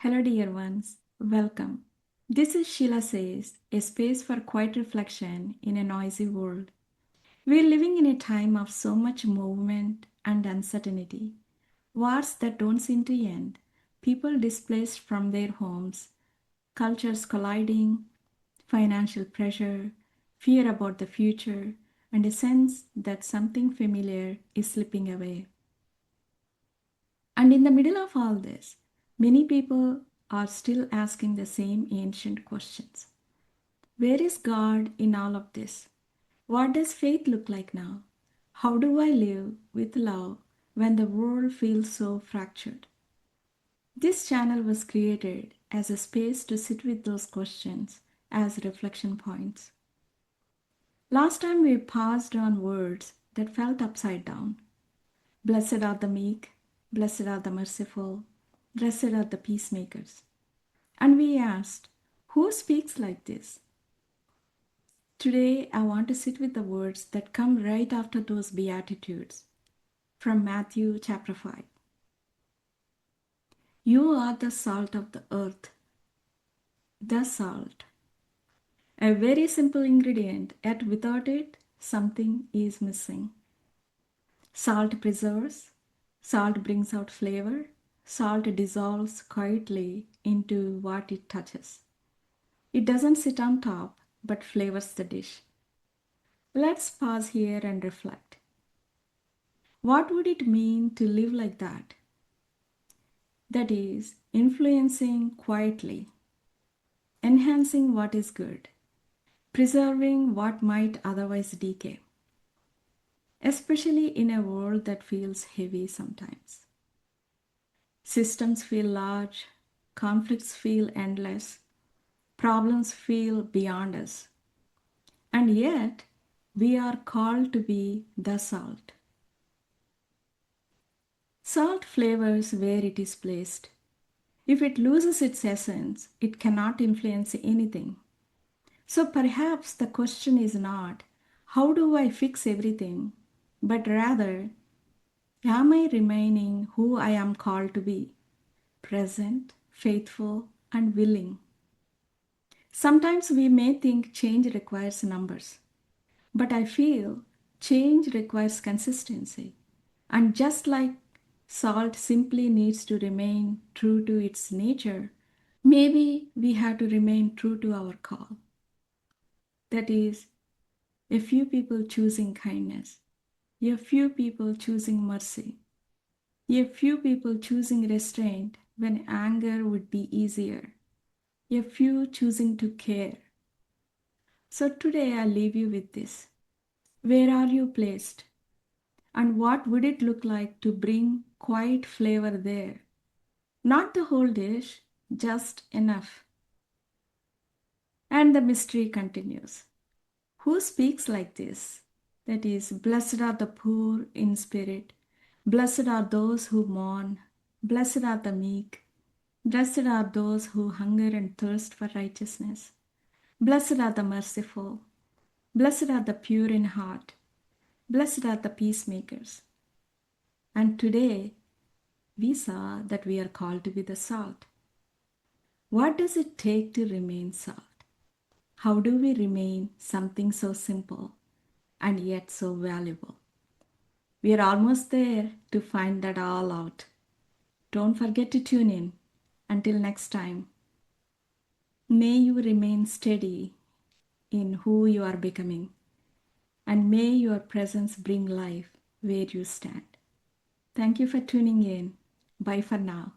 Hello, dear ones. Welcome. This is Sheila Says, a space for quiet reflection in a noisy world. We're living in a time of so much movement and uncertainty. Wars that don't seem to end, people displaced from their homes, cultures colliding, financial pressure, fear about the future, and a sense that something familiar is slipping away. And in the middle of all this, many people are still asking the same ancient questions. Where is God in all of this? What does faith look like now? How do I live with love when the world feels so fractured? This channel was created as a space to sit with those questions as reflection points. Last time we paused on words that felt upside down. Blessed are the meek, blessed are the merciful, blessed are the peacemakers. And we asked, who speaks like this? Today, I want to sit with the words that come right after those Beatitudes from Matthew chapter 5. You are the salt of the earth, the salt. A very simple ingredient, yet without it, something is missing. Salt preserves, salt brings out flavor, salt dissolves quietly into what it touches. It doesn't sit on top, but flavors the dish. Let's pause here and reflect. What would it mean to live like that? That is, influencing quietly, enhancing what is good, preserving what might otherwise decay, especially in a world that feels heavy sometimes. Systems feel large, conflicts feel endless, problems feel beyond us. And yet, we are called to be the salt. Salt flavors where it is placed. If it loses its essence, it cannot influence anything. So perhaps the question is not, how do I fix everything? But rather, am I remaining who I am called to be? Present, faithful, and willing. Sometimes we may think change requires numbers, but I feel change requires consistency. And just like salt simply needs to remain true to its nature, maybe we have to remain true to our call. That is, a few people choosing kindness, a few people choosing mercy, a few people choosing restraint when anger would be easier, a few choosing to care. So today I leave you with this. Where are you placed? And what would it look like to bring quiet flavor there? Not the whole dish, just enough. And the mystery continues. Who speaks like this? That is, blessed are the poor in spirit, blessed are those who mourn, blessed are the meek, blessed are those who hunger and thirst for righteousness, blessed are the merciful, blessed are the pure in heart, blessed are the peacemakers. And today, we saw that we are called to be the salt. What does it take to remain salt? How do we remain something so simple and yet so valuable? We are almost there to find that all out. Don't forget to tune in. Until next time, may you remain steady in who you are becoming, and may your presence bring life where you stand. Thank you for tuning in. Bye for now.